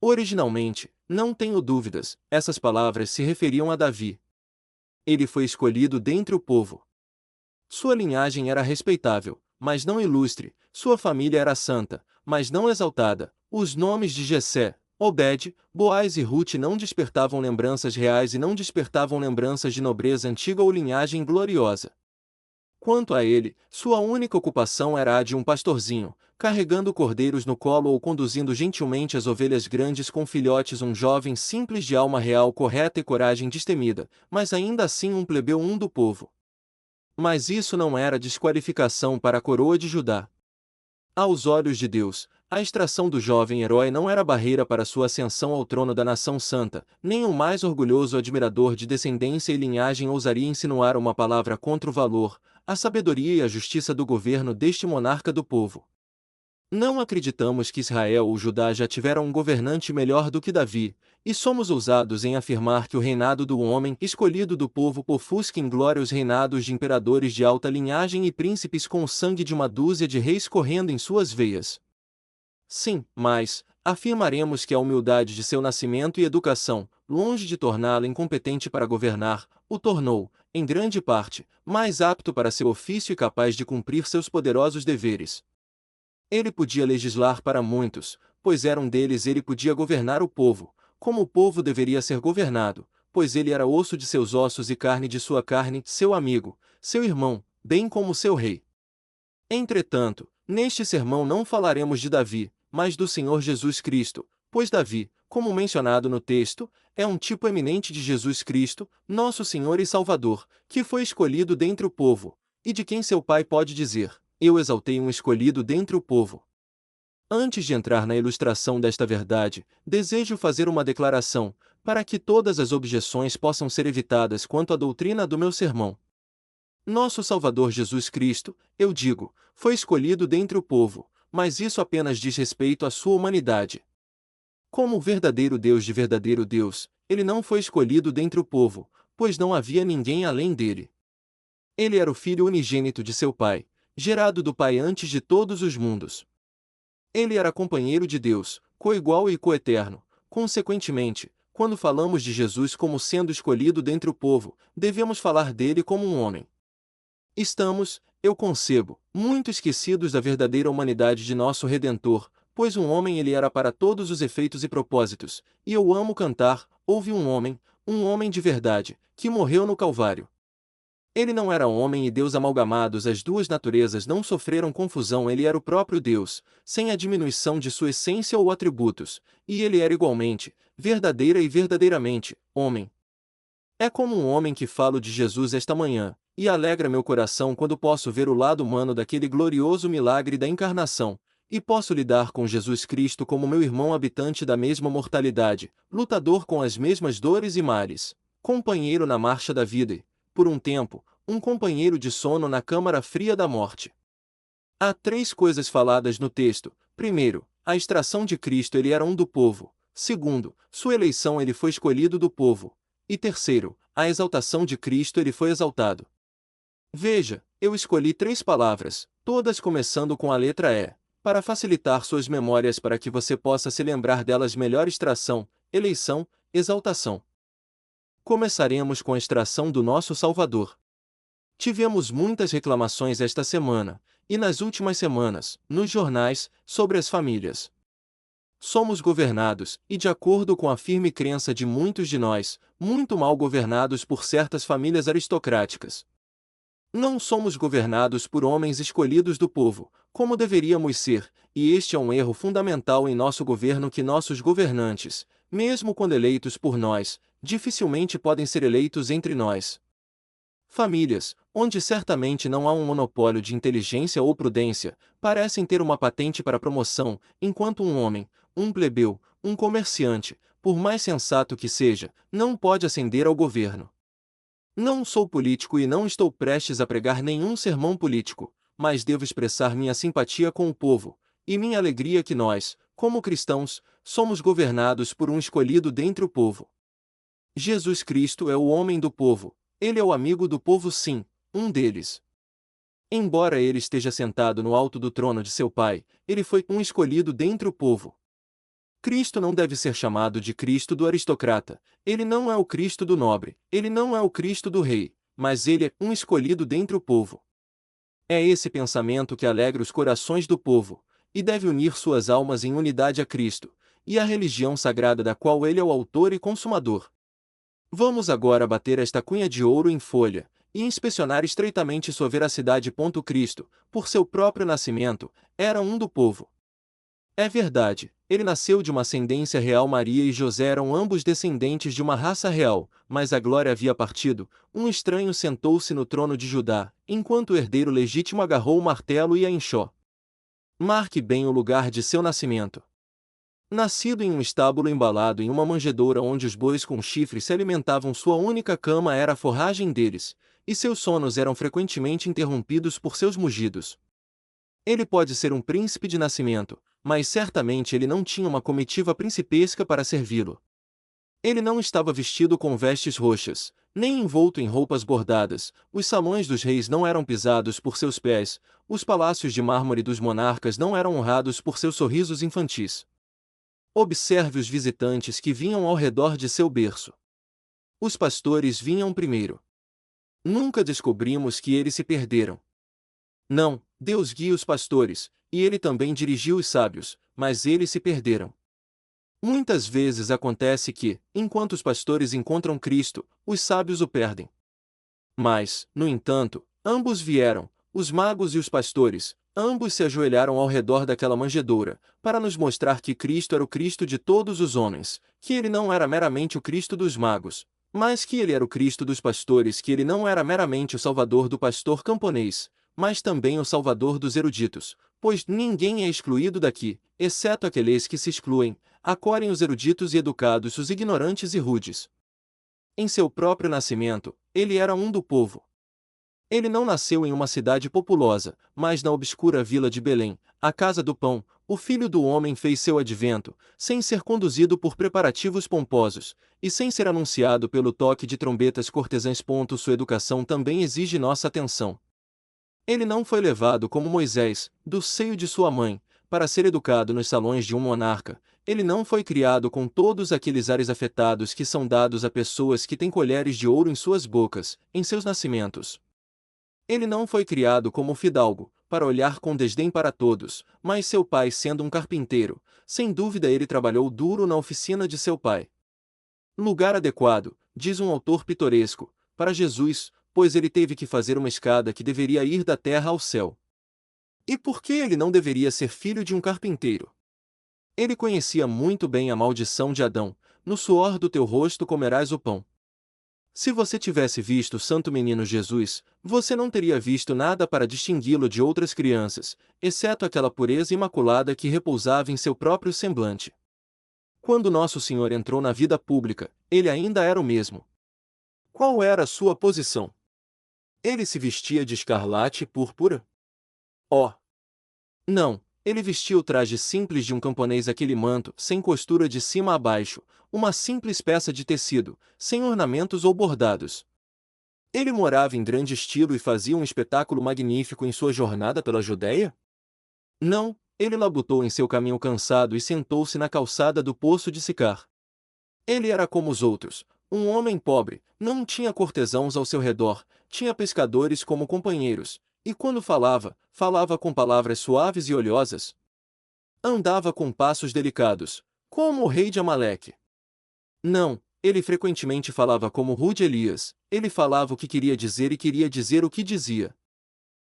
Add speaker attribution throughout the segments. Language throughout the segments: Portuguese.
Speaker 1: Originalmente, não tenho dúvidas, essas palavras se referiam a Davi. Ele foi escolhido dentre o povo. Sua linhagem era respeitável, mas não ilustre, sua família era santa, mas não exaltada. Os nomes de Jessé, Obed, Boaz e Ruth não despertavam lembranças reais e não despertavam lembranças de nobreza antiga ou linhagem gloriosa. Quanto a ele, sua única ocupação era a de um pastorzinho, carregando cordeiros no colo ou conduzindo gentilmente as ovelhas grandes com filhotes, um jovem simples de alma real correta e coragem destemida, mas ainda assim um plebeu do povo. Mas isso não era desqualificação para a coroa de Judá. Aos olhos de Deus, a extração do jovem herói não era barreira para sua ascensão ao trono da nação santa, nem o mais orgulhoso admirador de descendência e linhagem ousaria insinuar uma palavra contra o valor, a sabedoria e a justiça do governo deste monarca do povo. Não acreditamos que Israel ou Judá já tiveram um governante melhor do que Davi, e somos ousados em afirmar que o reinado do homem escolhido do povo ofusca em glória os reinados de imperadores de alta linhagem e príncipes com o sangue de uma dúzia de reis correndo em suas veias. Sim, mas afirmaremos que a humildade de seu nascimento e educação, longe de torná-lo incompetente para governar, o tornou, em grande parte, mais apto para seu ofício e capaz de cumprir seus poderosos deveres. Ele podia legislar para muitos, pois era um deles. Ele podia governar o povo, como o povo deveria ser governado, pois ele era osso de seus ossos e carne de sua carne, seu amigo, seu irmão, bem como seu rei. Entretanto, neste sermão não falaremos de Davi, mas do Senhor Jesus Cristo, pois Davi, como mencionado no texto, é um tipo eminente de Jesus Cristo, nosso Senhor e Salvador, que foi escolhido dentre o povo, e de quem seu pai pode dizer: eu exaltei um escolhido dentre o povo. Antes de entrar na ilustração desta verdade, desejo fazer uma declaração, para que todas as objeções possam ser evitadas quanto à doutrina do meu sermão. Nosso Salvador Jesus Cristo, eu digo, foi escolhido dentre o povo, mas isso apenas diz respeito à sua humanidade. Como o verdadeiro Deus de verdadeiro Deus, ele não foi escolhido dentre o povo, pois não havia ninguém além dele. Ele era o filho unigênito de seu pai, gerado do Pai antes de todos os mundos. Ele era companheiro de Deus, coigual e coeterno. Consequentemente, quando falamos de Jesus como sendo escolhido dentre o povo, devemos falar dele como um homem. Estamos, eu concebo, muito esquecidos da verdadeira humanidade de nosso Redentor, pois um homem ele era para todos os efeitos e propósitos, e eu amo cantar, houve um homem de verdade, que morreu no Calvário. Ele não era homem e Deus amalgamados, as duas naturezas não sofreram confusão. Ele era o próprio Deus, sem a diminuição de sua essência ou atributos, e ele era igualmente, verdadeira e verdadeiramente, homem. É como um homem que falo de Jesus esta manhã, e alegra meu coração quando posso ver o lado humano daquele glorioso milagre da encarnação, e posso lidar com Jesus Cristo como meu irmão habitante da mesma mortalidade, lutador com as mesmas dores e males, companheiro na marcha da vida e, por um tempo, um companheiro de sono na câmara fria da morte. Há três coisas faladas no texto. Primeiro, a extração de Cristo, ele era do povo. Segundo, sua eleição, ele foi escolhido do povo. E terceiro, a exaltação de Cristo, ele foi exaltado. Veja, eu escolhi três palavras, todas começando com a letra E, para facilitar suas memórias para que você possa se lembrar delas melhor: extração, eleição, exaltação. Começaremos com a extração do nosso Salvador. Tivemos muitas reclamações esta semana, e nas últimas semanas, nos jornais, sobre as famílias. Somos governados, e de acordo com a firme crença de muitos de nós, muito mal governados por certas famílias aristocráticas. Não somos governados por homens escolhidos do povo, como deveríamos ser, e este é um erro fundamental em nosso governo, que nossos governantes, mesmo quando eleitos por nós, dificilmente podem ser eleitos entre nós. Famílias, onde certamente não há um monopólio de inteligência ou prudência, parecem ter uma patente para promoção, enquanto um homem, um plebeu, um comerciante, por mais sensato que seja, não pode ascender ao governo. Não sou político e não estou prestes a pregar nenhum sermão político, mas devo expressar minha simpatia com o povo, e minha alegria que nós, como cristãos, somos governados por um escolhido dentre o povo. Jesus Cristo é o homem do povo, ele é o amigo do povo, sim, um deles. Embora ele esteja sentado no alto do trono de seu Pai, ele foi um escolhido dentre o povo. Cristo não deve ser chamado de Cristo do aristocrata, ele não é o Cristo do nobre, ele não é o Cristo do rei, mas ele é um escolhido dentre o povo. É esse pensamento que alegra os corações do povo, e deve unir suas almas em unidade a Cristo, e à religião sagrada da qual ele é o autor e consumador. Vamos agora bater esta cunha de ouro em folha, e inspecionar estreitamente sua veracidade. Cristo, por seu próprio nascimento, era um do povo. É verdade, ele nasceu de uma ascendência real. Maria e José eram ambos descendentes de uma raça real, mas a glória havia partido, um estranho sentou-se no trono de Judá, enquanto o herdeiro legítimo agarrou o martelo e a enxó. Marque bem o lugar de seu nascimento. Nascido em um estábulo embalado em uma manjedoura onde os bois com chifres se alimentavam, sua única cama era a forragem deles, e seus sonos eram frequentemente interrompidos por seus mugidos. Ele pode ser um príncipe de nascimento, mas certamente ele não tinha uma comitiva principesca para servi-lo. Ele não estava vestido com vestes roxas, nem envolto em roupas bordadas, os salões dos reis não eram pisados por seus pés, os palácios de mármore dos monarcas não eram honrados por seus sorrisos infantis. Observe os visitantes que vinham ao redor de seu berço. Os pastores vinham primeiro. Nunca descobrimos que eles se perderam. Não, Deus guia os pastores, e ele também dirigiu os sábios, mas eles se perderam. Muitas vezes acontece que, enquanto os pastores encontram Cristo, os sábios o perdem. Mas, no entanto, ambos vieram, os magos e os pastores, ambos se ajoelharam ao redor daquela manjedoura, para nos mostrar que Cristo era o Cristo de todos os homens, que ele não era meramente o Cristo dos magos, mas que ele era o Cristo dos pastores, que ele não era meramente o Salvador do pastor camponês, mas também o Salvador dos eruditos, pois ninguém é excluído daqui, exceto aqueles que se excluem, acolhem os eruditos e educados, os ignorantes e rudes. Em seu próprio nascimento, ele era um do povo. Ele não nasceu em uma cidade populosa, mas na obscura vila de Belém, a casa do pão. O Filho do Homem fez seu advento, sem ser conduzido por preparativos pomposos, e sem ser anunciado pelo toque de trombetas cortesãs. Sua educação também exige nossa atenção. Ele não foi levado como Moisés, do seio de sua mãe, para ser educado nos salões de um monarca. Ele não foi criado com todos aqueles ares afetados que são dados a pessoas que têm colheres de ouro em suas bocas, em seus nascimentos. Ele não foi criado como fidalgo, para olhar com desdém para todos, mas seu pai sendo um carpinteiro, sem dúvida ele trabalhou duro na oficina de seu pai. Lugar adequado, diz um autor pitoresco, para Jesus, pois ele teve que fazer uma escada que deveria ir da terra ao céu. E por que ele não deveria ser filho de um carpinteiro? Ele conhecia muito bem a maldição de Adão: no suor do teu rosto comerás o pão. Se você tivesse visto o Santo Menino Jesus, você não teria visto nada para distingui-lo de outras crianças, exceto aquela pureza imaculada que repousava em seu próprio semblante. Quando Nosso Senhor entrou na vida pública, ele ainda era o mesmo. Qual era a sua posição? Ele se vestia de escarlate e púrpura? Oh! Não, ele vestia o traje simples de um camponês, aquele manto, sem costura de cima a baixo, uma simples peça de tecido, sem ornamentos ou bordados. Ele morava em grande estilo e fazia um espetáculo magnífico em sua jornada pela Judéia? Não, ele labutou em seu caminho cansado e sentou-se na calçada do poço de Sicar. Ele era como os outros, um homem pobre, não tinha cortesãos ao seu redor, tinha pescadores como companheiros, e quando falava, falava com palavras suaves e oleosas. Andava com passos delicados, como o rei de Amaleque. Não, ele frequentemente falava como rude Elias, ele falava o que queria dizer e queria dizer o que dizia.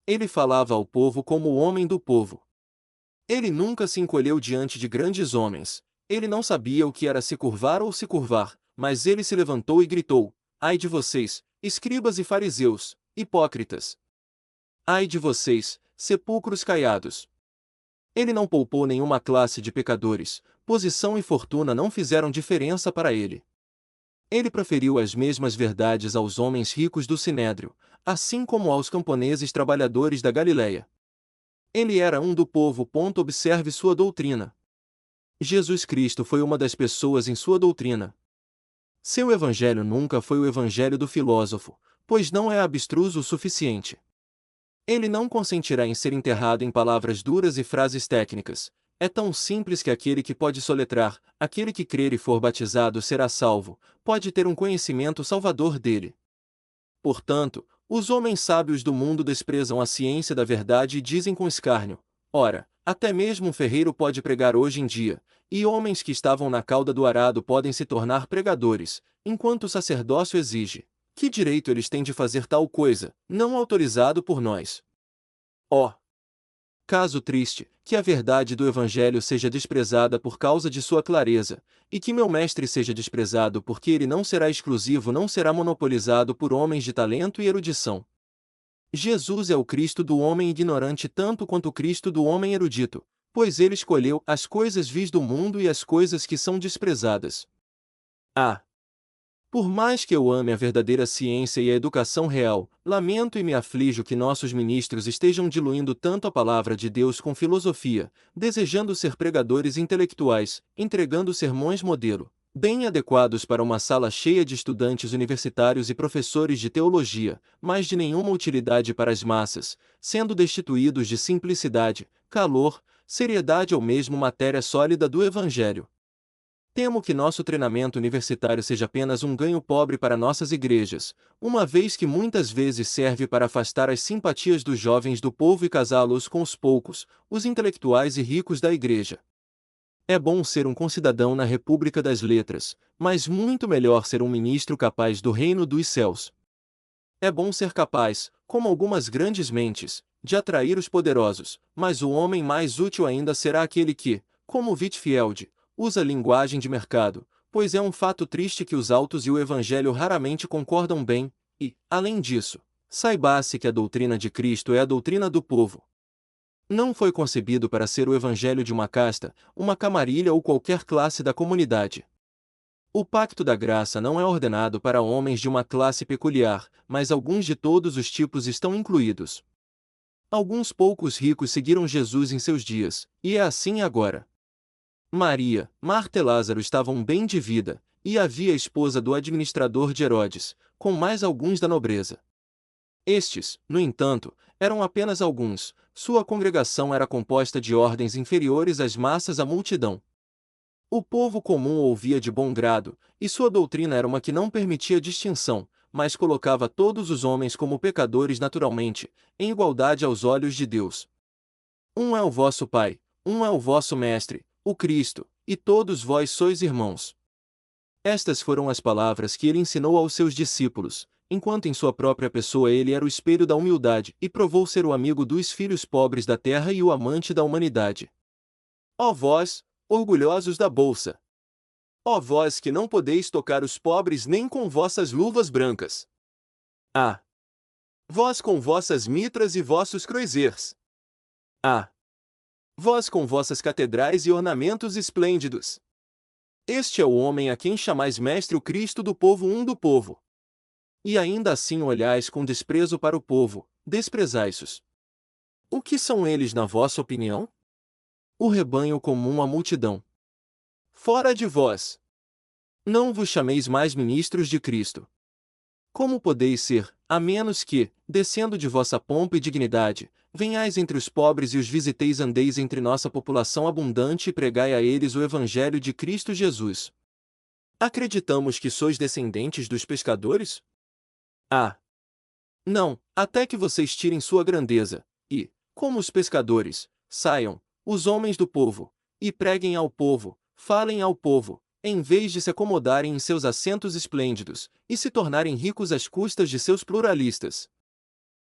Speaker 1: Ele falava ao povo como o homem do povo. Ele nunca se encolheu diante de grandes homens, ele não sabia o que era se curvar ou se curvar, mas ele se levantou e gritou: ai de vocês, escribas e fariseus, hipócritas! Ai de vocês, sepulcros caiados! Ele não poupou nenhuma classe de pecadores, posição e fortuna não fizeram diferença para ele. Ele proferiu as mesmas verdades aos homens ricos do Sinédrio, assim como aos camponeses trabalhadores da Galileia. Ele era um do povo. Observe sua doutrina. Jesus Cristo foi uma das pessoas em sua doutrina. Seu evangelho nunca foi o evangelho do filósofo, pois não é abstruso o suficiente. Ele não consentirá em ser enterrado em palavras duras e frases técnicas. é tão simples que aquele que pode soletrar, aquele que crer e for batizado será salvo, pode ter um conhecimento salvador dele. Portanto, os homens sábios do mundo desprezam a ciência da verdade e dizem com escárnio: ora, até mesmo um ferreiro pode pregar hoje em dia, e homens que estavam na cauda do arado podem se tornar pregadores, enquanto o sacerdócio exige. Que direito eles têm de fazer tal coisa, não autorizado por nós? Ó, caso triste, que a verdade do Evangelho seja desprezada por causa de sua clareza, e que meu mestre seja desprezado porque ele não será exclusivo, não será monopolizado por homens de talento e erudição. Jesus é o Cristo do homem ignorante tanto quanto o Cristo do homem erudito, pois ele escolheu as coisas vis do mundo e as coisas que são desprezadas. Ah! Por mais que eu ame a verdadeira ciência e a educação real, lamento e me aflijo que nossos ministros estejam diluindo tanto a palavra de Deus com filosofia, desejando ser pregadores intelectuais, entregando sermões modelo, bem adequados para uma sala cheia de estudantes universitários e professores de teologia, mas de nenhuma utilidade para as massas, sendo destituídos de simplicidade, calor, seriedade ou mesmo matéria sólida do Evangelho. Temo que nosso treinamento universitário seja apenas um ganho pobre para nossas igrejas, uma vez que muitas vezes serve para afastar as simpatias dos jovens do povo e casá-los com os poucos, os intelectuais e ricos da igreja. É bom ser um concidadão na República das Letras, mas muito melhor ser um ministro capaz do reino dos céus. É bom ser capaz, como algumas grandes mentes, de atrair os poderosos, mas o homem mais útil ainda será aquele que, como Whitefield, usa linguagem de mercado, pois é um fato triste que os autos e o Evangelho raramente concordam bem, e, além disso, saiba-se que a doutrina de Cristo é a doutrina do povo. Não foi concebido para ser o Evangelho de uma casta, uma camarilha ou qualquer classe da comunidade. O pacto da graça não é ordenado para homens de uma classe peculiar, mas alguns de todos os tipos estão incluídos. Alguns poucos ricos seguiram Jesus em seus dias, e é assim agora. Maria, Marta e Lázaro estavam bem de vida, e havia a esposa do administrador de Herodes, com mais alguns da nobreza. Estes, no entanto, eram apenas alguns, sua congregação era composta de ordens inferiores às massas à multidão. O povo comum ouvia de bom grado, e sua doutrina era uma que não permitia distinção, mas colocava todos os homens como pecadores naturalmente, em igualdade aos olhos de Deus. Um é o vosso Pai, um é o vosso Mestre, o Cristo, e todos vós sois irmãos. Estas foram as palavras que ele ensinou aos seus discípulos, enquanto em sua própria pessoa ele era o espelho da humildade e provou ser o amigo dos filhos pobres da terra e o amante da humanidade. Ó vós, orgulhosos da bolsa! Ó vós que não podeis tocar os pobres nem com vossas luvas brancas! Ah! Vós com vossas mitras e vossos croisers! Ah! Vós com vossas catedrais e ornamentos esplêndidos! Este é o homem a quem chamais mestre, o Cristo do povo, um do povo. E ainda assim olhais com desprezo para o povo, desprezais-os. O que são eles na vossa opinião? O rebanho comum, a multidão. Fora de vós! Não vos chameis mais ministros de Cristo. Como podeis ser, a menos que, descendo de vossa pompa e dignidade, venhais entre os pobres e os visiteis, andeis entre nossa população abundante e pregai a eles o Evangelho de Cristo Jesus? Acreditamos que sois descendentes dos pescadores? Ah! Não, até que vocês tirem sua grandeza, e, como os pescadores, saiam, os homens do povo, e preguem ao povo, falem ao povo, em vez de se acomodarem em seus assentos esplêndidos, e se tornarem ricos às custas de seus pluralistas.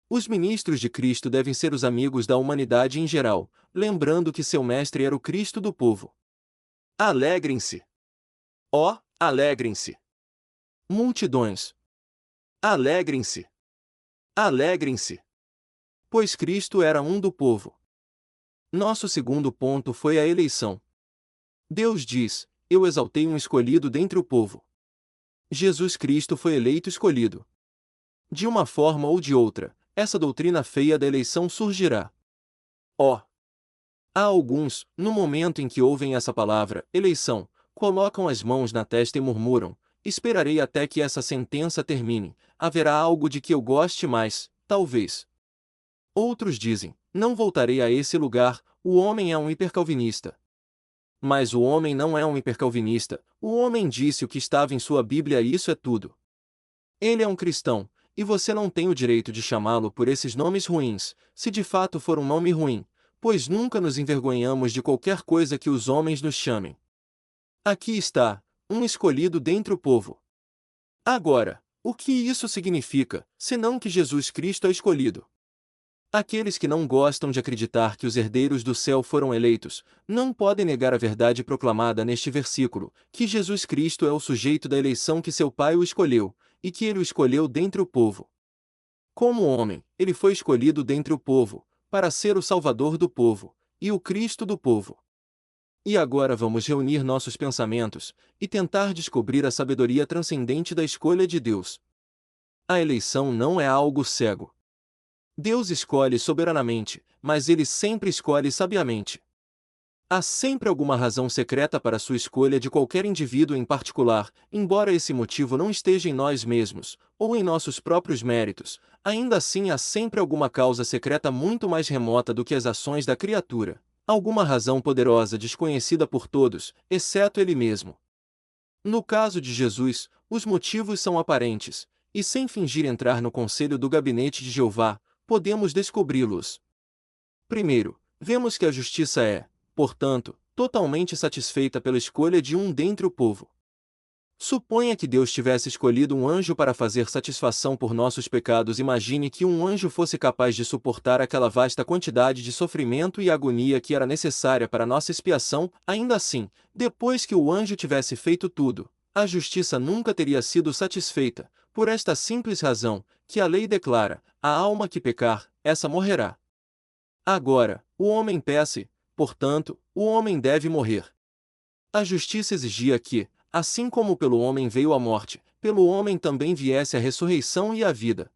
Speaker 1: Os ministros de Cristo devem ser os amigos da humanidade em geral, lembrando que seu mestre era o Cristo do povo. Alegrem-se! Ó, alegrem-se! Multidões! Alegrem-se! Alegrem-se! Pois Cristo era um do povo. Nosso segundo ponto foi a eleição. Deus diz: eu exaltei um escolhido dentre o povo. Jesus Cristo foi eleito escolhido. De uma forma ou de outra, essa doutrina feia da eleição surgirá. Ó! Há alguns, no momento em que ouvem essa palavra, eleição, colocam as mãos na testa e murmuram: esperarei até que essa sentença termine, haverá algo de que eu goste mais, talvez. Outros dizem: não voltarei a esse lugar, o homem é um hipercalvinista. Mas o homem não é um hipercalvinista, o homem disse o que estava em sua Bíblia e isso é tudo. Ele é um cristão, e você não tem o direito de chamá-lo por esses nomes ruins, se de fato for um nome ruim, pois nunca nos envergonhamos de qualquer coisa que os homens nos chamem. Aqui está, um escolhido dentre o povo. Agora, o que isso significa, senão que Jesus Cristo é escolhido? Aqueles que não gostam de acreditar que os herdeiros do céu foram eleitos, não podem negar a verdade proclamada neste versículo, que Jesus Cristo é o sujeito da eleição que seu Pai o escolheu, e que ele o escolheu dentre o povo. Como homem, ele foi escolhido dentre o povo, para ser o Salvador do povo, e o Cristo do povo. E agora vamos reunir nossos pensamentos, e tentar descobrir a sabedoria transcendente da escolha de Deus. A eleição não é algo cego. Deus escolhe soberanamente, mas ele sempre escolhe sabiamente. Há sempre alguma razão secreta para sua escolha de qualquer indivíduo em particular, embora esse motivo não esteja em nós mesmos, ou em nossos próprios méritos, ainda assim há sempre alguma causa secreta muito mais remota do que as ações da criatura, alguma razão poderosa desconhecida por todos, exceto ele mesmo. No caso de Jesus, os motivos são aparentes, e sem fingir entrar no conselho do gabinete de Jeová, podemos descobri-los. Primeiro, vemos que a justiça é, portanto, totalmente satisfeita pela escolha de um dentre o povo. Suponha que Deus tivesse escolhido um anjo para fazer satisfação por nossos pecados. Imagine que um anjo fosse capaz de suportar aquela vasta quantidade de sofrimento e agonia que era necessária para nossa expiação. Ainda assim, depois que o anjo tivesse feito tudo, a justiça nunca teria sido satisfeita, por esta simples razão, que a lei declara: a alma que pecar, essa morrerá. Agora, o homem peca, portanto, o homem deve morrer. A justiça exigia que, assim como pelo homem veio a morte, pelo homem também viesse a ressurreição e a vida.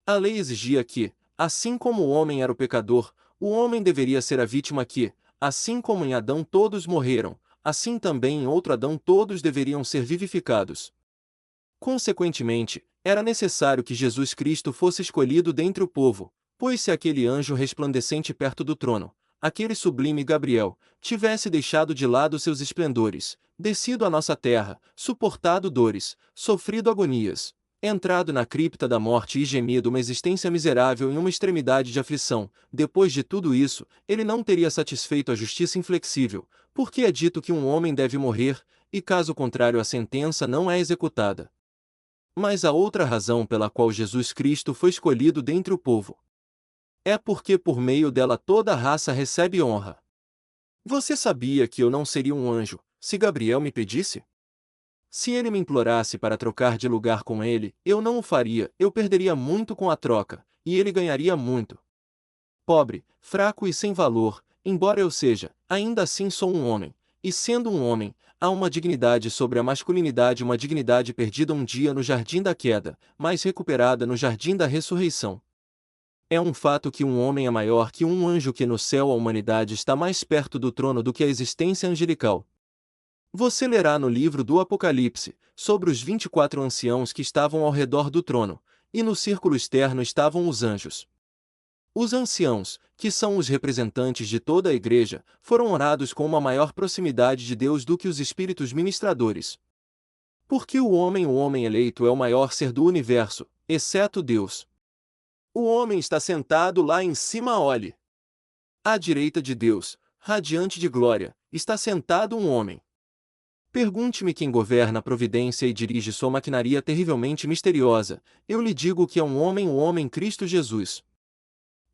Speaker 1: A lei exigia que, assim como o homem era o pecador, o homem deveria ser a vítima que, assim como em Adão todos morreram, assim também em outro Adão todos deveriam ser vivificados. Consequentemente, era necessário que Jesus Cristo fosse escolhido dentre o povo, pois se aquele anjo resplandecente perto do trono, aquele sublime Gabriel, tivesse deixado de lado seus esplendores, descido à nossa terra, suportado dores, sofrido agonias, entrado na cripta da morte e gemido uma existência miserável em uma extremidade de aflição, depois de tudo isso, ele não teria satisfeito a justiça inflexível, porque é dito que um homem deve morrer, e caso contrário a sentença não é executada. Mas há outra razão pela qual Jesus Cristo foi escolhido dentre o povo. É porque por meio dela toda a raça recebe honra. Você sabia que eu não seria um anjo, se Gabriel me pedisse? Se ele me implorasse para trocar de lugar com ele, eu não o faria, eu perderia muito com a troca, e ele ganharia muito. Pobre, fraco e sem valor, embora eu seja, ainda assim sou um homem, e sendo um homem, há uma dignidade sobre a masculinidade, uma dignidade perdida um dia no jardim da queda, mas recuperada no jardim da ressurreição. É um fato que um homem é maior que um anjo, que no céu a humanidade está mais perto do trono do que a existência angelical. Você lerá no livro do Apocalipse, sobre os 24 anciãos que estavam ao redor do trono, e no círculo externo estavam os anjos. Os anciãos, que são os representantes de toda a igreja, foram orados com uma maior proximidade de Deus do que os espíritos ministradores. Porque o homem eleito é o maior ser do universo, exceto Deus. O homem está sentado lá em cima, olhe. À direita de Deus, radiante de glória, está sentado um homem. Pergunte-me quem governa a providência e dirige sua maquinaria terrivelmente misteriosa, eu lhe digo que é um homem, o homem Cristo Jesus.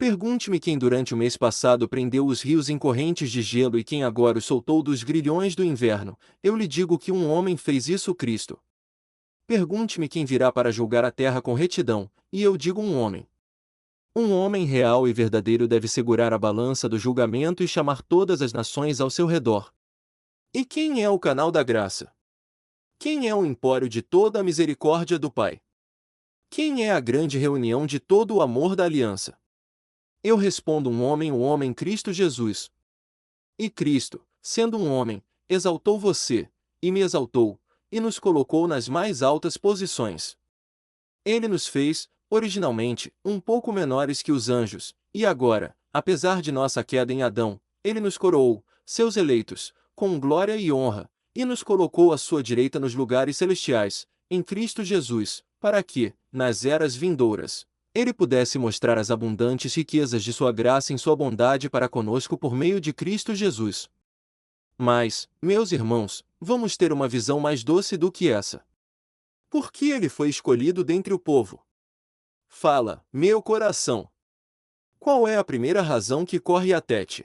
Speaker 1: Pergunte-me quem durante o mês passado prendeu os rios em correntes de gelo e quem agora os soltou dos grilhões do inverno, eu lhe digo que um homem fez isso, Cristo. Pergunte-me quem virá para julgar a terra com retidão, e eu digo um homem. Um homem real e verdadeiro deve segurar a balança do julgamento e chamar todas as nações ao seu redor. E quem é o canal da graça? Quem é o empório de toda a misericórdia do Pai? Quem é a grande reunião de todo o amor da aliança? Eu respondo um homem, o homem Cristo Jesus. E Cristo, sendo um homem, exaltou você, e me exaltou, e nos colocou nas mais altas posições. Ele nos fez, originalmente, um pouco menores que os anjos, e agora, apesar de nossa queda em Adão, ele nos coroou, seus eleitos, com glória e honra, e nos colocou à sua direita nos lugares celestiais, em Cristo Jesus, para que, nas eras vindouras, Ele pudesse mostrar as abundantes riquezas de sua graça em sua bondade para conosco por meio de Cristo Jesus. Mas, meus irmãos, vamos ter uma visão mais doce do que essa. Por que ele foi escolhido dentre o povo? Fala, meu coração. Qual é a primeira razão que corre à tete?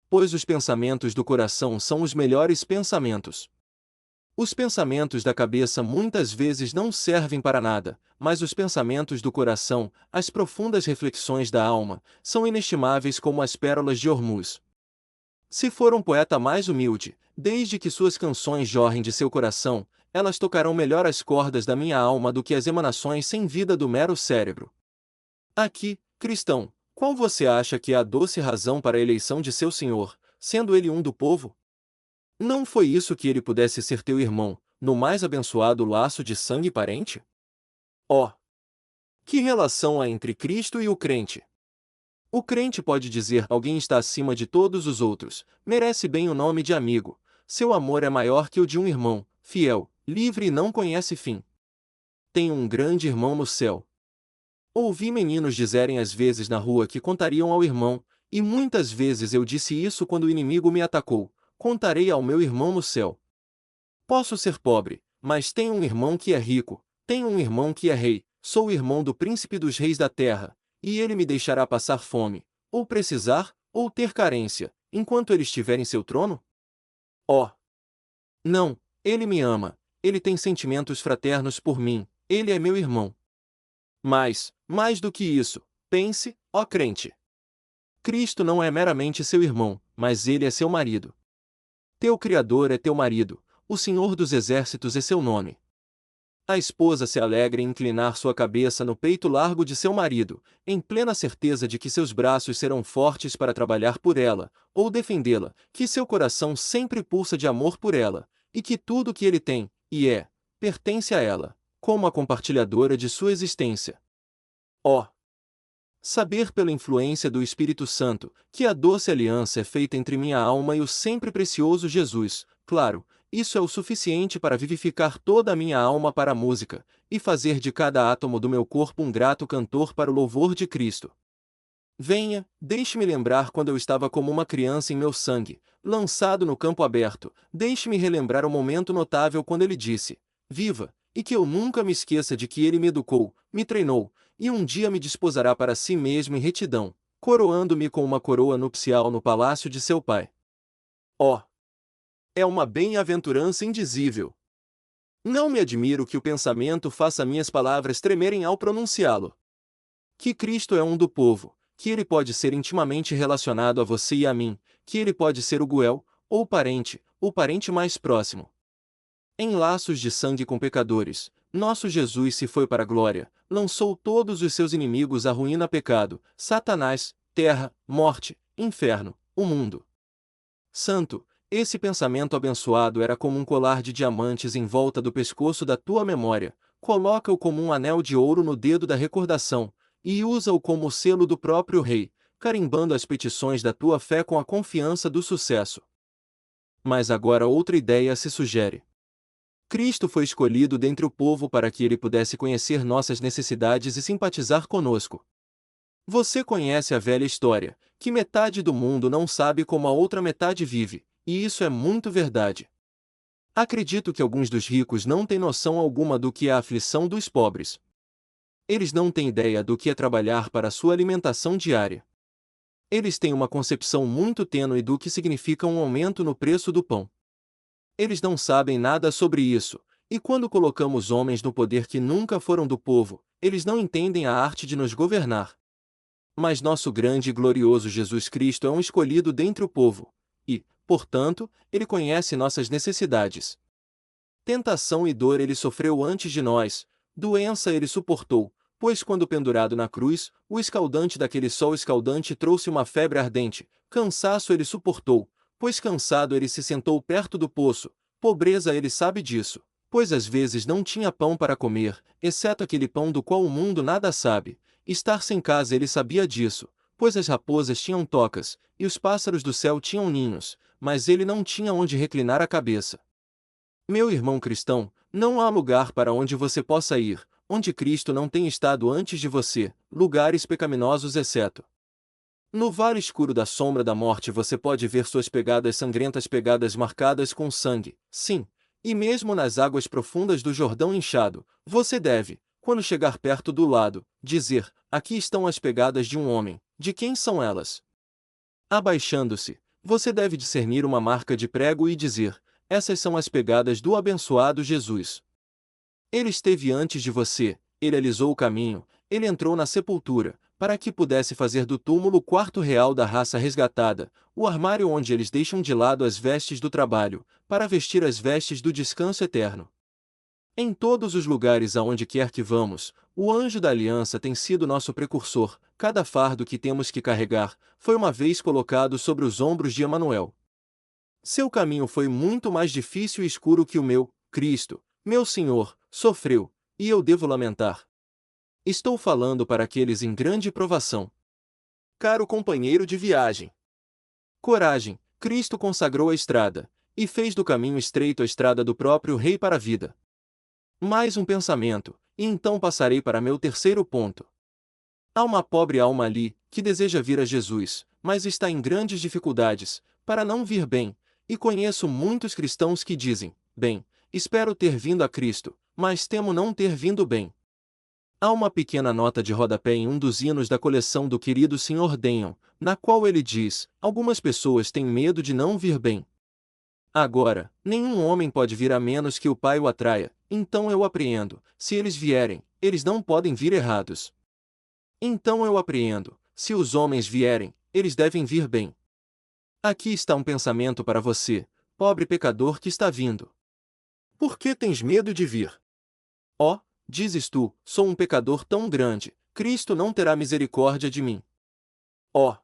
Speaker 1: Pois os pensamentos do coração são os melhores pensamentos. Os pensamentos da cabeça muitas vezes não servem para nada, mas os pensamentos do coração, as profundas reflexões da alma, são inestimáveis como as pérolas de Ormuz. Se for um poeta mais humilde, desde que suas canções jorrem de seu coração, elas tocarão melhor as cordas da minha alma do que as emanações sem vida do mero cérebro. Aqui, cristão, qual você acha que é a doce razão para a eleição de seu Senhor, sendo ele um do povo? Não foi isso que ele pudesse ser teu irmão, no mais abençoado laço de sangue parente? Oh! Que relação há entre Cristo e o crente? O crente pode dizer: alguém está acima de todos os outros, merece bem o nome de amigo, seu amor é maior que o de um irmão, fiel, livre e não conhece fim. Tenho um grande irmão no céu. Ouvi meninos dizerem às vezes na rua que contariam ao irmão, e muitas vezes eu disse isso quando o inimigo me atacou: contarei ao meu irmão no céu. Posso ser pobre, mas tenho um irmão que é rico, tenho um irmão que é rei, sou o irmão do príncipe dos reis da terra, e ele me deixará passar fome, ou precisar, ou ter carência, enquanto ele estiver em seu trono? Oh! Não, ele me ama, ele tem sentimentos fraternos por mim, ele é meu irmão. Mas, mais do que isso, pense, ó crente. Cristo não é meramente seu irmão, mas ele é seu marido. Teu Criador é teu marido, o Senhor dos Exércitos é seu nome. A esposa se alegra em inclinar sua cabeça no peito largo de seu marido, em plena certeza de que seus braços serão fortes para trabalhar por ela, ou defendê-la, que seu coração sempre pulsa de amor por ela, e que tudo que ele tem, e é, pertence a ela, como a compartilhadora de sua existência. Oh! Saber pela influência do Espírito Santo, que a doce aliança é feita entre minha alma e o sempre precioso Jesus, claro, isso é o suficiente para vivificar toda a minha alma para a música, e fazer de cada átomo do meu corpo um grato cantor para o louvor de Cristo. Venha, deixe-me lembrar quando eu estava como uma criança em meu sangue, lançado no campo aberto, deixe-me relembrar o momento notável quando ele disse: viva, e que eu nunca me esqueça de que ele me educou, me treinou, e um dia me desposará para si mesmo em retidão, coroando-me com uma coroa nupcial no palácio de seu pai. Oh! É uma bem-aventurança indizível. Não me admiro que o pensamento faça minhas palavras tremerem ao pronunciá-lo. Que Cristo é um do povo, que ele pode ser intimamente relacionado a você e a mim, que ele pode ser o Guel, ou o parente mais próximo. Em laços de sangue com pecadores, nosso Jesus se foi para a glória, lançou todos os seus inimigos à ruína pecado, Satanás, terra, morte, inferno, o mundo. Santo, esse pensamento abençoado era como um colar de diamantes em volta do pescoço da tua memória, coloca-o como um anel de ouro no dedo da recordação, e usa-o como o selo do próprio Rei, carimbando as petições da tua fé com a confiança do sucesso. Mas agora outra ideia se sugere. Cristo foi escolhido dentre o povo para que ele pudesse conhecer nossas necessidades e simpatizar conosco. Você conhece a velha história, que metade do mundo não sabe como a outra metade vive, e isso é muito verdade. Acredito que alguns dos ricos não têm noção alguma do que é a aflição dos pobres. Eles não têm ideia do que é trabalhar para sua alimentação diária. Eles têm uma concepção muito tênue do que significa um aumento no preço do pão. Eles não sabem nada sobre isso, e quando colocamos homens no poder que nunca foram do povo, eles não entendem a arte de nos governar. Mas nosso grande e glorioso Jesus Cristo é um escolhido dentre o povo, e, portanto, ele conhece nossas necessidades. Tentação e dor ele sofreu antes de nós, doença ele suportou, pois quando pendurado na cruz, o escaldante daquele sol escaldante trouxe uma febre ardente, cansaço ele suportou, pois cansado ele se sentou perto do poço, pobreza ele sabe disso, pois às vezes não tinha pão para comer, exceto aquele pão do qual o mundo nada sabe, estar sem casa ele sabia disso, pois as raposas tinham tocas, e os pássaros do céu tinham ninhos, mas ele não tinha onde reclinar a cabeça. Meu irmão cristão, não há lugar para onde você possa ir, onde Cristo não tenha estado antes de você, lugares pecaminosos exceto. No vale escuro da sombra da morte você pode ver suas pegadas sangrentas, pegadas marcadas com sangue, sim, e mesmo nas águas profundas do Jordão inchado, você deve, quando chegar perto do lado, dizer: aqui estão as pegadas de um homem. De quem são elas? Abaixando-se, você deve discernir uma marca de prego e dizer: essas são as pegadas do abençoado Jesus. Ele esteve antes de você, ele alisou o caminho, ele entrou na sepultura, para que pudesse fazer do túmulo o quarto real da raça resgatada, o armário onde eles deixam de lado as vestes do trabalho, para vestir as vestes do descanso eterno. Em todos os lugares aonde quer que vamos, o anjo da aliança tem sido nosso precursor. Cada fardo que temos que carregar foi uma vez colocado sobre os ombros de Emanuel. Seu caminho foi muito mais difícil e escuro que o meu. Cristo, meu Senhor, sofreu, e eu devo lamentar. Estou falando para aqueles em grande provação. Caro companheiro de viagem. Coragem, Cristo consagrou a estrada, e fez do caminho estreito a estrada do próprio Rei para a vida. Mais um pensamento, e então passarei para meu terceiro ponto. Há uma pobre alma ali, que deseja vir a Jesus, mas está em grandes dificuldades, para não vir bem, e conheço muitos cristãos que dizem: bem, espero ter vindo a Cristo, mas temo não ter vindo bem. Há uma pequena nota de rodapé em um dos hinos da coleção do querido Sr. Denham, na qual ele diz: algumas pessoas têm medo de não vir bem. Agora, nenhum homem pode vir a menos que o Pai o atraia, então eu apreendo: se eles vierem, eles não podem vir errados. Então eu apreendo: se os homens vierem, eles devem vir bem. Aqui está um pensamento para você, pobre pecador que está vindo. Por que tens medo de vir? Ó, dizes tu: sou um pecador tão grande, Cristo não terá misericórdia de mim. Ó!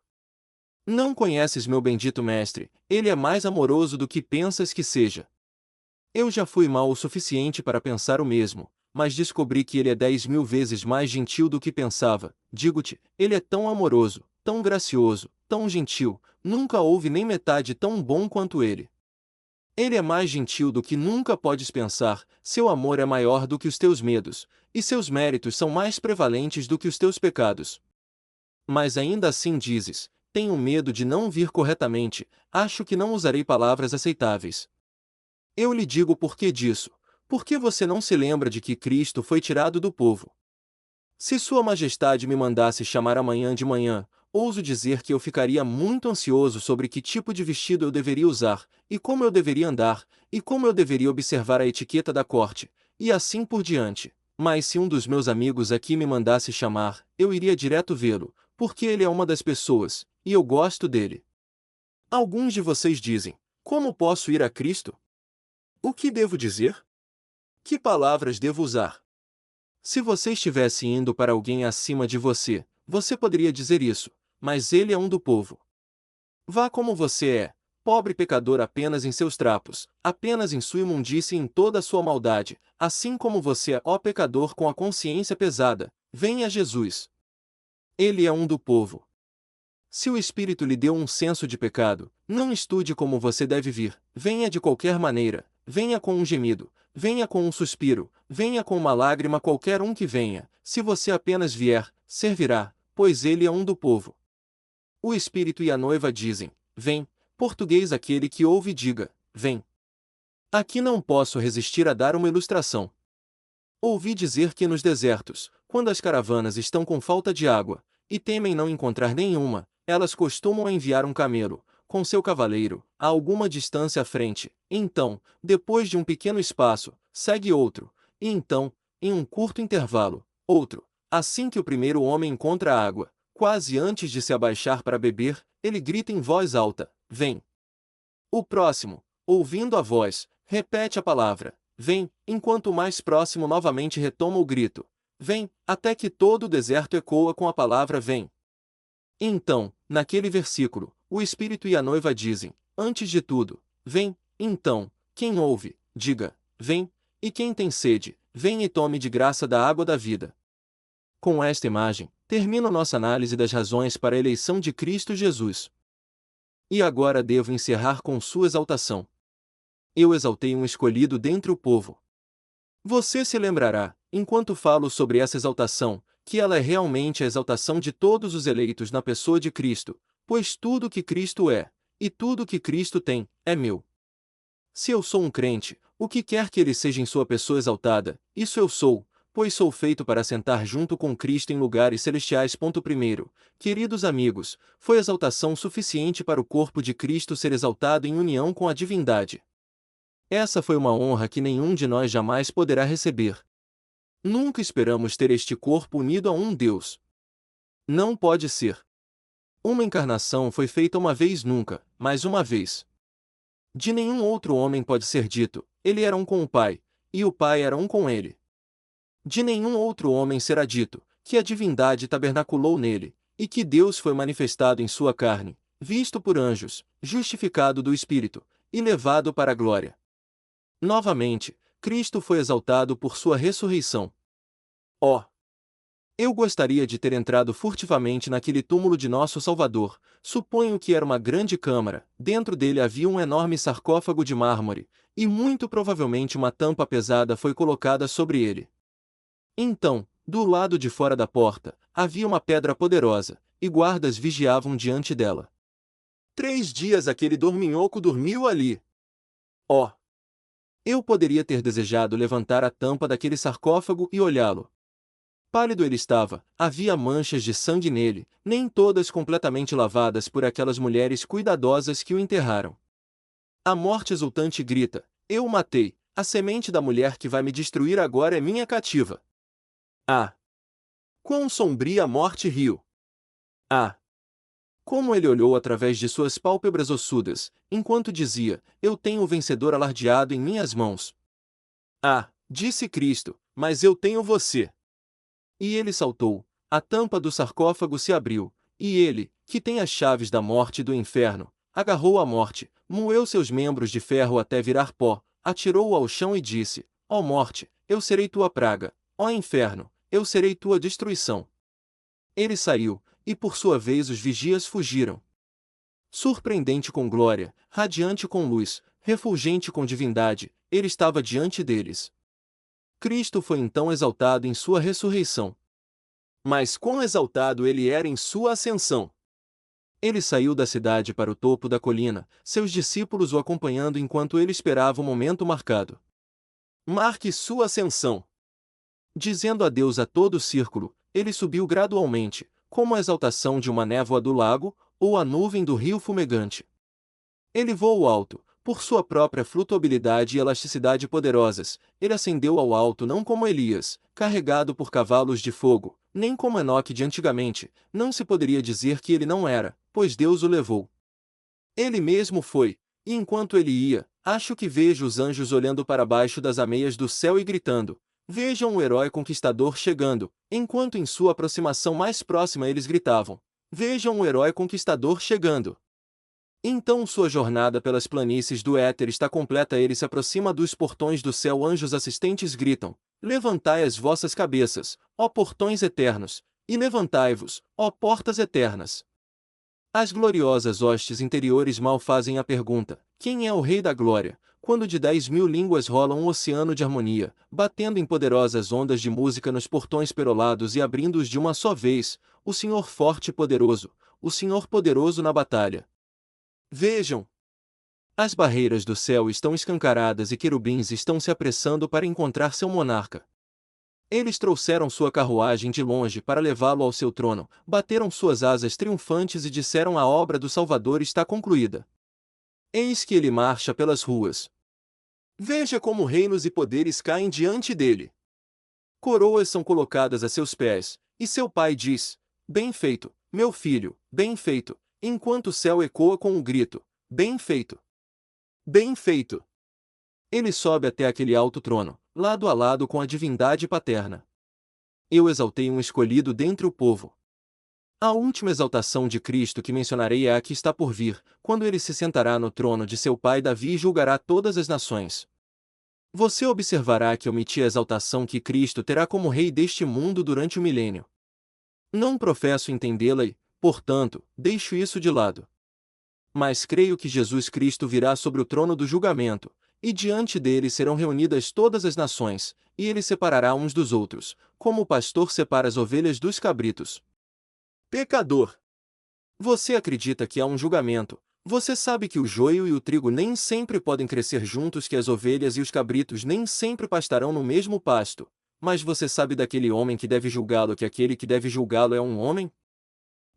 Speaker 1: Não conheces meu bendito Mestre, ele é mais amoroso do que pensas que seja. Eu já fui mau o suficiente para pensar o mesmo, mas descobri que ele é 10.000 vezes mais gentil do que pensava. Digo-te, ele é tão amoroso, tão gracioso, tão gentil, nunca houve nem metade tão bom quanto ele. Ele é mais gentil do que nunca podes pensar, seu amor é maior do que os teus medos, e seus méritos são mais prevalentes do que os teus pecados. Mas ainda assim dizes: tenho medo de não vir corretamente, acho que não usarei palavras aceitáveis. Eu lhe digo por que disso: porque você não se lembra de que Cristo foi tirado do povo. Se Sua Majestade me mandasse chamar amanhã de manhã, ouso dizer que eu ficaria muito ansioso sobre que tipo de vestido eu deveria usar, e como eu deveria andar, e como eu deveria observar a etiqueta da corte, e assim por diante. Mas se um dos meus amigos aqui me mandasse chamar, eu iria direto vê-lo, porque ele é uma das pessoas, e eu gosto dele. Alguns de vocês dizem: como posso ir a Cristo? O que devo dizer? Que palavras devo usar? Se você estivesse indo para alguém acima de você, você poderia dizer isso, mas ele é um do povo. Vá como você é, pobre pecador apenas em seus trapos, apenas em sua imundície e em toda a sua maldade, assim como você é, ó pecador com a consciência pesada, venha a Jesus. Ele é um do povo. Se o Espírito lhe deu um senso de pecado, não estude como você deve vir, venha de qualquer maneira, venha com um gemido, venha com um suspiro, venha com uma lágrima, qualquer um que venha, se você apenas vier, servirá, pois ele é um do povo. O Espírito e a noiva dizem: vem, português aquele que ouve diga: vem. Aqui não posso resistir a dar uma ilustração. Ouvi dizer que nos desertos, quando as caravanas estão com falta de água, e temem não encontrar nenhuma, elas costumam enviar um camelo, com seu cavaleiro, a alguma distância à frente, então, depois de um pequeno espaço, segue outro, e então, em um curto intervalo, outro. Assim que o primeiro homem encontra a água, quase antes de se abaixar para beber, ele grita em voz alta: vem. O próximo, ouvindo a voz, repete a palavra: vem, enquanto o mais próximo novamente retoma o grito: vem, até que todo o deserto ecoa com a palavra vem. Então, naquele versículo, o Espírito e a noiva dizem: antes de tudo, vem. Então, quem ouve, diga: vem, e quem tem sede, vem e tome de graça da água da vida. Com esta imagem, termino nossa análise das razões para a eleição de Cristo Jesus. E agora devo encerrar com sua exaltação. Eu exaltei um escolhido dentre o povo. Você se lembrará, enquanto falo sobre essa exaltação, que ela é realmente a exaltação de todos os eleitos na pessoa de Cristo, pois tudo que Cristo é, e tudo que Cristo tem, é meu. Se eu sou um crente, o que quer que ele seja em sua pessoa exaltada, isso eu sou, pois sou feito para sentar junto com Cristo em lugares celestiais. Primeiro, queridos amigos, foi exaltação suficiente para o corpo de Cristo ser exaltado em união com a divindade. Essa foi uma honra que nenhum de nós jamais poderá receber. Nunca esperamos ter este corpo unido a um Deus. Não pode ser. Uma encarnação foi feita uma vez nunca, mas uma vez. De nenhum outro homem pode ser dito, ele era um com o Pai, e o Pai era um com ele. De nenhum outro homem será dito, que a divindade tabernaculou nele, e que Deus foi manifestado em sua carne, visto por anjos, justificado do Espírito, e levado para a glória. Novamente, Cristo foi exaltado por sua ressurreição. Oh! Eu gostaria de ter entrado furtivamente naquele túmulo de nosso Salvador. Suponho que era uma grande câmara, dentro dele havia um enorme sarcófago de mármore, e muito provavelmente uma tampa pesada foi colocada sobre ele. Então, do lado de fora da porta, havia uma pedra poderosa, e guardas vigiavam diante dela. 3 dias aquele dorminhoco dormiu ali. Oh! Eu poderia ter desejado levantar a tampa daquele sarcófago e olhá-lo. Pálido ele estava, havia manchas de sangue nele, nem todas completamente lavadas por aquelas mulheres cuidadosas que o enterraram. A morte exultante grita: eu o matei, a semente da mulher que vai me destruir agora é minha cativa. Ah! Quão sombria a morte riu! Ah! Como ele olhou através de suas pálpebras ossudas, enquanto dizia: eu tenho o vencedor alardeado em minhas mãos. Ah! Disse Cristo, mas eu tenho você. E ele saltou, a tampa do sarcófago se abriu, e ele, que tem as chaves da morte e do inferno, agarrou a morte, moeu seus membros de ferro até virar pó, atirou-o ao chão e disse: ó morte, eu serei tua praga, ó inferno, eu serei tua destruição. Ele saiu, e por sua vez os vigias fugiram. Surpreendente com glória, radiante com luz, refulgente com divindade, ele estava diante deles. Cristo foi então exaltado em sua ressurreição. Mas quão exaltado ele era em sua ascensão! Ele saiu da cidade para o topo da colina, seus discípulos o acompanhando enquanto ele esperava o momento marcado. Marque sua ascensão! Dizendo adeus a todo o círculo, ele subiu gradualmente, como a exaltação de uma névoa do lago, ou a nuvem do rio fumegante. Ele voou alto, por sua própria flutuabilidade e elasticidade poderosas, ele ascendeu ao alto não como Elias, carregado por cavalos de fogo, nem como Enoque de antigamente, não se poderia dizer que ele não era, pois Deus o levou. Ele mesmo foi, e enquanto ele ia, acho que vejo os anjos olhando para baixo das ameias do céu e gritando: vejam o herói conquistador chegando, enquanto em sua aproximação mais próxima eles gritavam: vejam o herói conquistador chegando. Então sua jornada pelas planícies do éter está completa. Ele se aproxima dos portões do céu. Anjos assistentes gritam: levantai as vossas cabeças, ó portões eternos, e levantai-vos, ó portas eternas. As gloriosas hostes interiores mal fazem a pergunta: quem é o Rei da Glória? Quando de 10.000 línguas rola um oceano de harmonia, batendo em poderosas ondas de música nos portões perolados e abrindo-os de uma só vez, o Senhor forte e poderoso, o Senhor poderoso na batalha. Vejam! As barreiras do céu estão escancaradas e querubins estão se apressando para encontrar seu monarca. Eles trouxeram sua carruagem de longe para levá-lo ao seu trono, bateram suas asas triunfantes e disseram: a obra do Salvador está concluída. Eis que ele marcha pelas ruas. Veja como reinos e poderes caem diante dele. Coroas são colocadas a seus pés, e seu pai diz: bem feito, meu filho, bem feito. Enquanto o céu ecoa com um grito: bem feito! Bem feito! Ele sobe até aquele alto trono, lado a lado com a divindade paterna. Eu exaltei um escolhido dentre o povo. A última exaltação de Cristo que mencionarei é a que está por vir, quando ele se sentará no trono de seu pai Davi e julgará todas as nações. Você observará que omiti a exaltação que Cristo terá como rei deste mundo durante o milênio. Não professo entendê-la e, portanto, deixo isso de lado. Mas creio que Jesus Cristo virá sobre o trono do julgamento, e diante dele serão reunidas todas as nações, e ele separará uns dos outros, como o pastor separa as ovelhas dos cabritos. Pecador! Você acredita que há um julgamento? Você sabe que o joio e o trigo nem sempre podem crescer juntos, que as ovelhas e os cabritos nem sempre pastarão no mesmo pasto. Mas você sabe daquele homem que deve julgá-lo, que aquele que deve julgá-lo é um homem?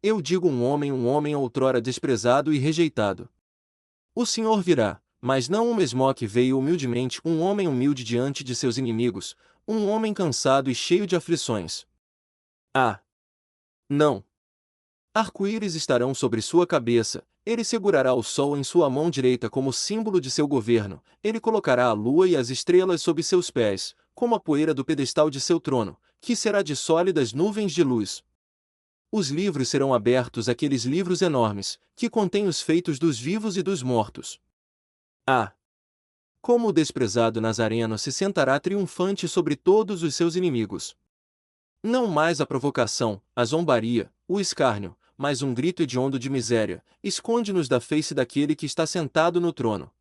Speaker 1: Eu digo um homem outrora desprezado e rejeitado. O Senhor virá, mas não o mesmo que veio humildemente, um homem humilde diante de seus inimigos, um homem cansado e cheio de aflições. Ah! Não! Arco-íris estarão sobre sua cabeça, ele segurará o sol em sua mão direita como símbolo de seu governo, ele colocará a lua e as estrelas sob seus pés, como a poeira do pedestal de seu trono, que será de sólidas nuvens de luz. Os livros serão abertos, aqueles livros enormes, que contêm os feitos dos vivos e dos mortos. Ah! Como o desprezado Nazareno se sentará triunfante sobre todos os seus inimigos. Não mais a provocação, a zombaria, o escárnio, mas um grito hediondo de miséria, esconde-nos da face daquele que está sentado no trono.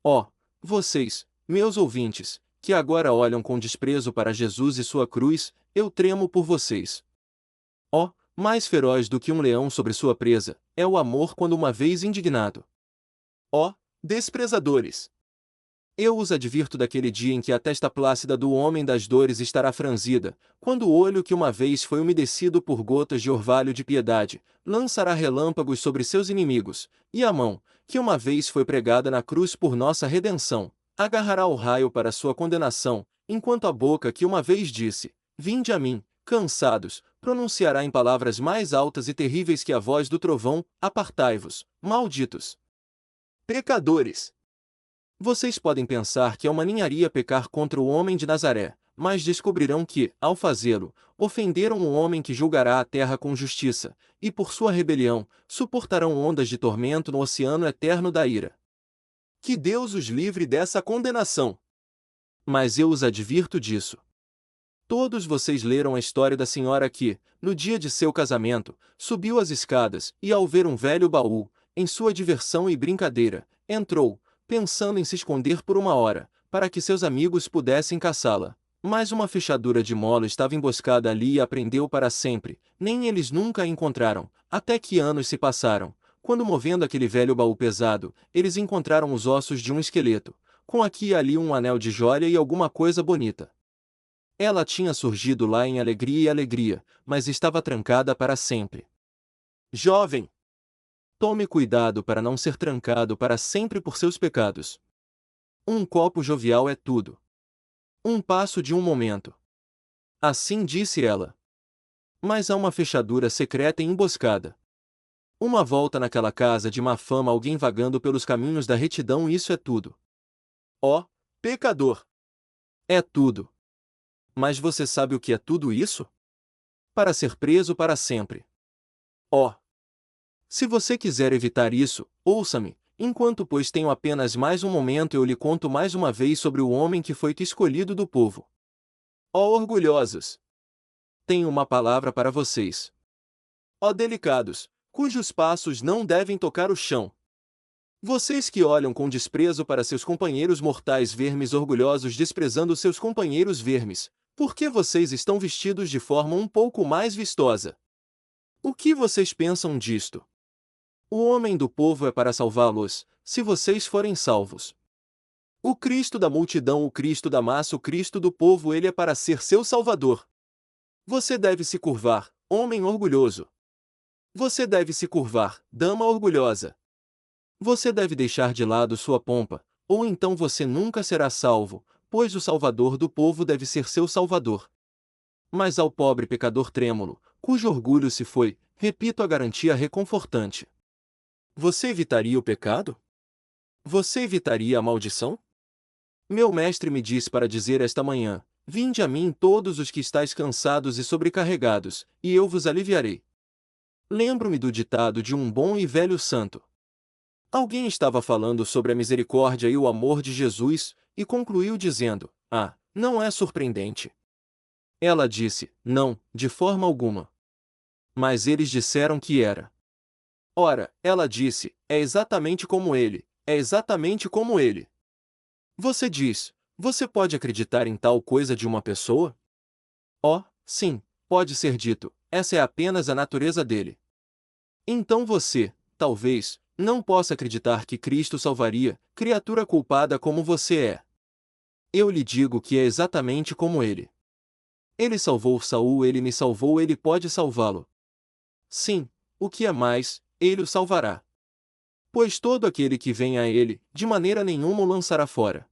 Speaker 1: Ó, vocês, meus ouvintes, que agora olham com desprezo para Jesus e sua cruz, eu tremo por vocês. Ó, mais feroz do que um leão sobre sua presa, é o amor quando uma vez indignado. Ó, desprezadores! Eu os advirto daquele dia em que a testa plácida do homem das dores estará franzida, quando o olho que uma vez foi umedecido por gotas de orvalho de piedade, lançará relâmpagos sobre seus inimigos, e a mão, que uma vez foi pregada na cruz por nossa redenção, agarrará o raio para sua condenação, enquanto a boca que uma vez disse, vinde a mim, cansados, pronunciará em palavras mais altas e terríveis que a voz do trovão, apartai-vos, malditos pecadores! Vocês podem pensar que é uma ninharia pecar contra o homem de Nazaré, mas descobrirão que, ao fazê-lo, ofenderam o homem que julgará a terra com justiça, e por sua rebelião, suportarão ondas de tormento no oceano eterno da ira. Que Deus os livre dessa condenação! Mas eu os advirto disso. Todos vocês leram a história da senhora que, no dia de seu casamento, subiu as escadas e, ao ver um velho baú, em sua diversão e brincadeira, entrou, pensando em se esconder por uma hora, para que seus amigos pudessem caçá-la. Mas uma fechadura de mola estava emboscada ali e a prendeu para sempre, nem eles nunca a encontraram, até que anos se passaram, quando movendo aquele velho baú pesado, eles encontraram os ossos de um esqueleto, com aqui e ali um anel de joia e alguma coisa bonita. Ela tinha surgido lá em alegria, mas estava trancada para sempre. Jovem! Tome cuidado para não ser trancado para sempre por seus pecados. Um copo jovial é tudo. Um passo de um momento. Assim disse ela. Mas há uma fechadura secreta e emboscada. Uma volta naquela casa de má fama, alguém vagando pelos caminhos da retidão, isso é tudo. Ó, pecador! É tudo. Mas você sabe o que é tudo isso? Para ser preso para sempre. Ó! Se você quiser evitar isso, ouça-me, enquanto pois tenho apenas mais um momento eu lhe conto mais uma vez sobre o homem que foi escolhido do povo. Ó orgulhosos! Tenho uma palavra para vocês. Ó delicados, cujos passos não devem tocar o chão. Vocês que olham com desprezo para seus companheiros mortais, vermes orgulhosos desprezando seus companheiros vermes, por que vocês estão vestidos de forma um pouco mais vistosa? O que vocês pensam disto? O homem do povo é para salvá-los, se vocês forem salvos. O Cristo da multidão, o Cristo da massa, o Cristo do povo, ele é para ser seu salvador. Você deve se curvar, homem orgulhoso. Você deve se curvar, dama orgulhosa. Você deve deixar de lado sua pompa, ou então você nunca será salvo, pois o Salvador do povo deve ser seu Salvador. Mas ao pobre pecador trêmulo, cujo orgulho se foi, repito a garantia reconfortante. Você evitaria o pecado? Você evitaria a maldição? Meu mestre me disse para dizer esta manhã, vinde a mim todos os que estáis cansados e sobrecarregados, e eu vos aliviarei. Lembro-me do ditado de um bom e velho santo. Alguém estava falando sobre a misericórdia e o amor de Jesus, e concluiu dizendo, não é surpreendente. Ela disse, não, de forma alguma. Mas eles disseram que era. Ora, ela disse, é exatamente como ele, é exatamente como ele. Você diz, você pode acreditar em tal coisa de uma pessoa? Oh, sim, pode ser dito, essa é apenas a natureza dele. Então você, talvez, não possa acreditar que Cristo salvaria, criatura culpada como você é. Eu lhe digo que é exatamente como ele. Ele salvou Saul, ele me salvou, ele pode salvá-lo. Sim, o que é mais, ele o salvará. Pois todo aquele que vem a ele, de maneira nenhuma o lançará fora.